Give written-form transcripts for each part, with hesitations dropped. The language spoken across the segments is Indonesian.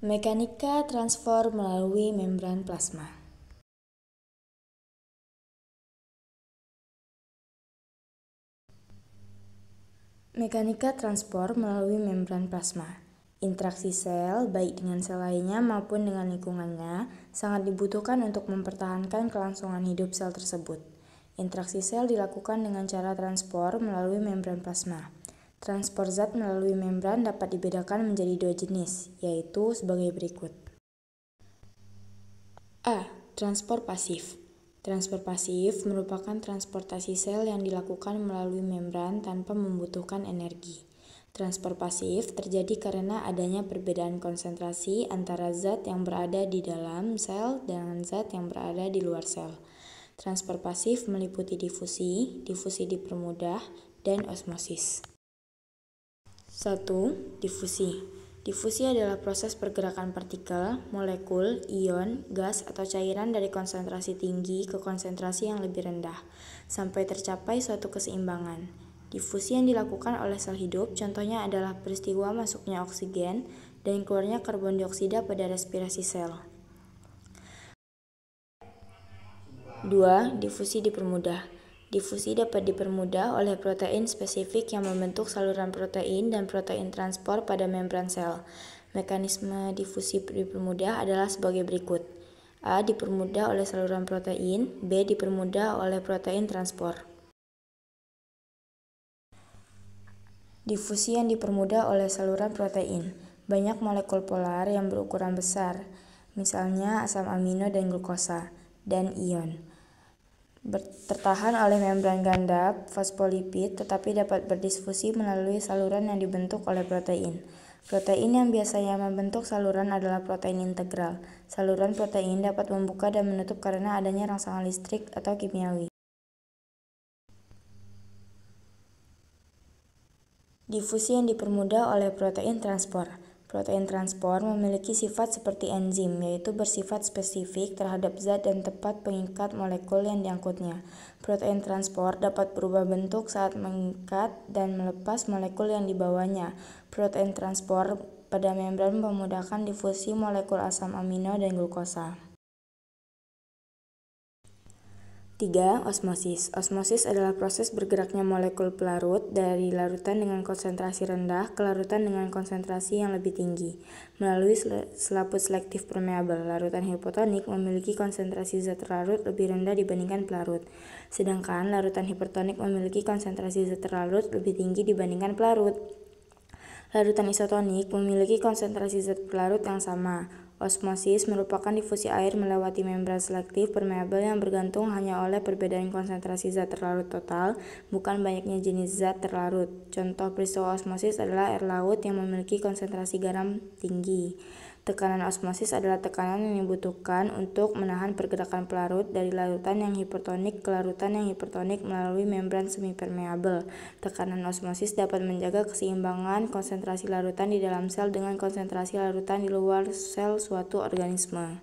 Mekanika transfer melalui membran plasma. Mekanika transport melalui membran plasma. Interaksi sel, baik dengan sel lainnya maupun dengan lingkungannya, sangat dibutuhkan untuk mempertahankan kelangsungan hidup sel tersebut. Interaksi sel dilakukan dengan cara transport melalui membran plasma. Transport zat melalui membran dapat dibedakan menjadi dua jenis, yaitu sebagai berikut. A. Transport pasif. Transport pasif merupakan transportasi sel yang dilakukan melalui membran tanpa membutuhkan energi. Transport pasif terjadi karena adanya perbedaan konsentrasi antara zat yang berada di dalam sel dengan zat yang berada di luar sel. Transport pasif meliputi difusi, difusi dipermudah, dan osmosis. 1. Difusi. Difusi adalah proses pergerakan partikel, molekul, ion, gas, atau cairan dari konsentrasi tinggi ke konsentrasi yang lebih rendah, sampai tercapai suatu keseimbangan. Difusi yang dilakukan oleh sel hidup contohnya adalah peristiwa masuknya oksigen dan keluarnya karbon dioksida pada respirasi sel. 2. Difusi dipermudah. Difusi dapat dipermudah oleh protein spesifik yang membentuk saluran protein dan protein transport pada membran sel. Mekanisme difusi dipermudah adalah sebagai berikut. A. Dipermudah oleh saluran protein. B. Dipermudah oleh protein transport. Difusi yang dipermudah oleh saluran protein. Banyak molekul polar yang berukuran besar, misalnya asam amino dan glukosa, dan ion, tertahan oleh membran ganda fosfolipid tetapi dapat berdisfusi melalui saluran yang dibentuk oleh protein. Protein yang biasanya membentuk saluran adalah protein integral. Saluran protein dapat membuka dan menutup karena adanya rangsangan listrik atau kimiawi. Difusi yang dipermudah oleh protein transport. Protein transport memiliki sifat seperti enzim, yaitu bersifat spesifik terhadap zat dan tepat pengikat molekul yang diangkutnya. Protein transport dapat berubah bentuk saat mengikat dan melepas molekul yang dibawanya. Protein transport pada membran memudahkan difusi molekul asam amino dan glukosa. 3. Osmosis. Osmosis adalah proses bergeraknya molekul pelarut dari larutan dengan konsentrasi rendah ke larutan dengan konsentrasi yang lebih tinggi. Melalui selaput selektif permeabel, larutan hipotonik memiliki konsentrasi zat terlarut lebih rendah dibandingkan pelarut. Sedangkan larutan hipertonik memiliki konsentrasi zat terlarut lebih tinggi dibandingkan pelarut. Larutan isotonik memiliki konsentrasi zat pelarut yang sama. Osmosis merupakan difusi air melewati membran selektif permeabel yang bergantung hanya oleh perbedaan konsentrasi zat terlarut total, bukan banyaknya jenis zat terlarut. Contoh peristiwa osmosis adalah air laut yang memiliki konsentrasi garam tinggi. Tekanan osmosis adalah tekanan yang dibutuhkan untuk menahan pergerakan pelarut dari larutan yang hipertonik ke larutan yang hipertonik melalui membran semipermeabel. Tekanan osmosis dapat menjaga keseimbangan konsentrasi larutan di dalam sel dengan konsentrasi larutan di luar sel suatu organisme.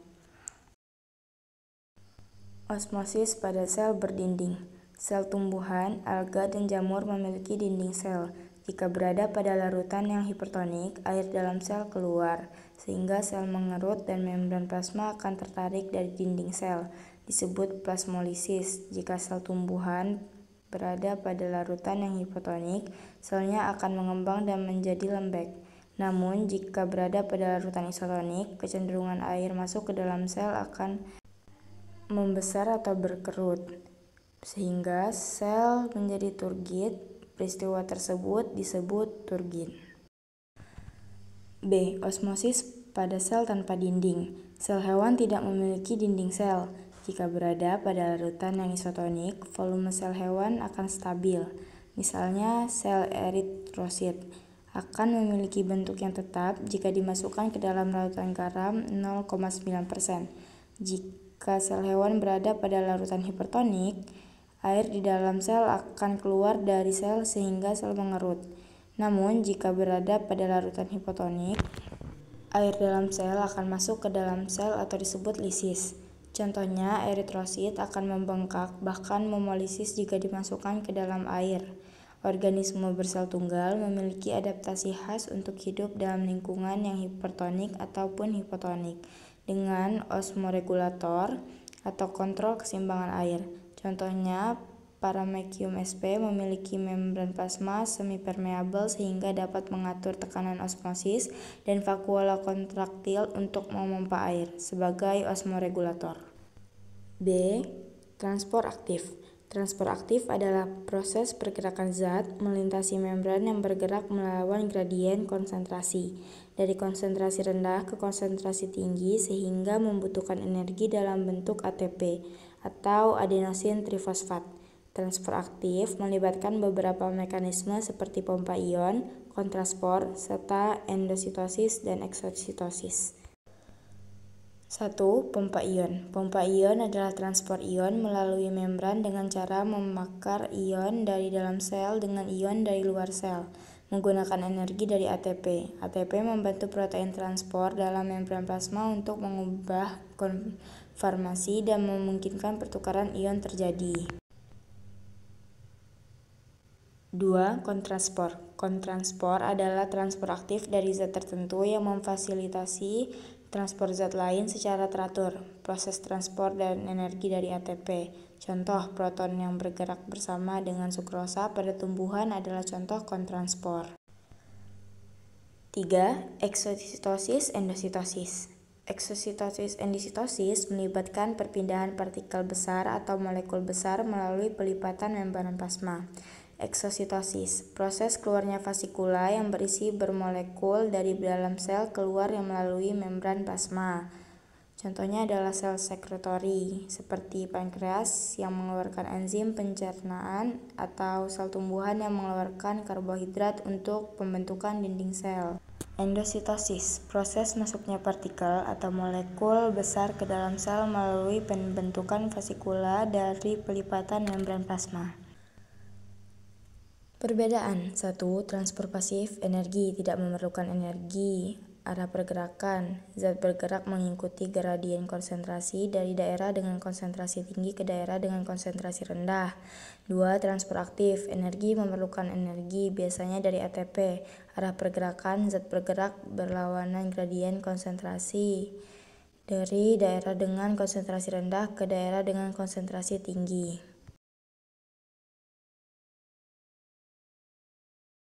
Osmosis pada sel berdinding. Sel tumbuhan, alga, dan jamur memiliki dinding sel. Jika berada pada larutan yang hipertonik, air dalam sel keluar, sehingga sel mengerut dan membran plasma akan tertarik dari dinding sel, disebut plasmolisis. Jika sel tumbuhan berada pada larutan yang hipotonik, selnya akan mengembang dan menjadi lembek. Namun, jika berada pada larutan isotonik, kecenderungan air masuk ke dalam sel akan membesar atau berkerut, sehingga sel menjadi turgid. Peristiwa tersebut disebut turgid. B. Osmosis pada sel tanpa dinding. Sel hewan tidak memiliki dinding sel. Jika berada pada larutan yang isotonik, volume sel hewan akan stabil. Misalnya, sel eritrosit akan memiliki bentuk yang tetap jika dimasukkan ke dalam larutan garam 0,9%. Jika sel hewan berada pada larutan hipertonik, air di dalam sel akan keluar dari sel sehingga sel mengerut. Namun, jika berada pada larutan hipotonik, air dalam sel akan masuk ke dalam sel atau disebut lisis. Contohnya, eritrosit akan membengkak, bahkan memolisis jika dimasukkan ke dalam air. Organisme bersel tunggal memiliki adaptasi khas untuk hidup dalam lingkungan yang hipertonik ataupun hipotonik dengan osmoregulator atau kontrol keseimbangan air. Contohnya, Paramecium sp memiliki membran plasma semipermeabel sehingga dapat mengatur tekanan osmosis dan vakuola kontraktil untuk memompa air sebagai osmoregulator. B. Transport aktif. Transport aktif adalah proses pergerakan zat melintasi membran yang bergerak melawan gradien konsentrasi dari konsentrasi rendah ke konsentrasi tinggi sehingga membutuhkan energi dalam bentuk ATP atau adenosin trifosfat. Transport aktif melibatkan beberapa mekanisme seperti pompa ion, kontrasport, serta endositosis dan eksositosis. 1. Pompa ion. Pompa ion adalah transport ion melalui membran dengan cara memakar ion dari dalam sel dengan ion dari luar sel, menggunakan energi dari ATP. ATP membantu protein transport dalam membran plasma untuk mengubah konformasi dan memungkinkan pertukaran ion terjadi. 2. Kontrasport. Kontrasport adalah transport aktif dari zat tertentu yang memfasilitasi transport zat lain secara teratur. Proses transport dan energi dari ATP. Contoh, proton yang bergerak bersama dengan sukrosa pada tumbuhan adalah contoh kontrasport. 3. Eksositosis endositosis. Eksositosis endositosis melibatkan perpindahan partikel besar atau molekul besar melalui pelipatan membran plasma. Eksositosis, proses keluarnya vasikula yang berisi bermolekul dari dalam sel keluar yang melalui membran plasma. Contohnya adalah sel sekretori, seperti pankreas yang mengeluarkan enzim pencernaan atau sel tumbuhan yang mengeluarkan karbohidrat untuk pembentukan dinding sel. Endositosis, proses masuknya partikel atau molekul besar ke dalam sel melalui pembentukan vasikula dari pelipatan membran plasma. Perbedaan. 1. Transport pasif, energi, tidak memerlukan energi. Arah pergerakan, zat bergerak mengikuti gradien konsentrasi dari daerah dengan konsentrasi tinggi ke daerah dengan konsentrasi rendah. 2. Transport aktif, energi memerlukan energi, biasanya dari ATP. Arah pergerakan, zat bergerak berlawanan gradien konsentrasi dari daerah dengan konsentrasi rendah ke daerah dengan konsentrasi tinggi.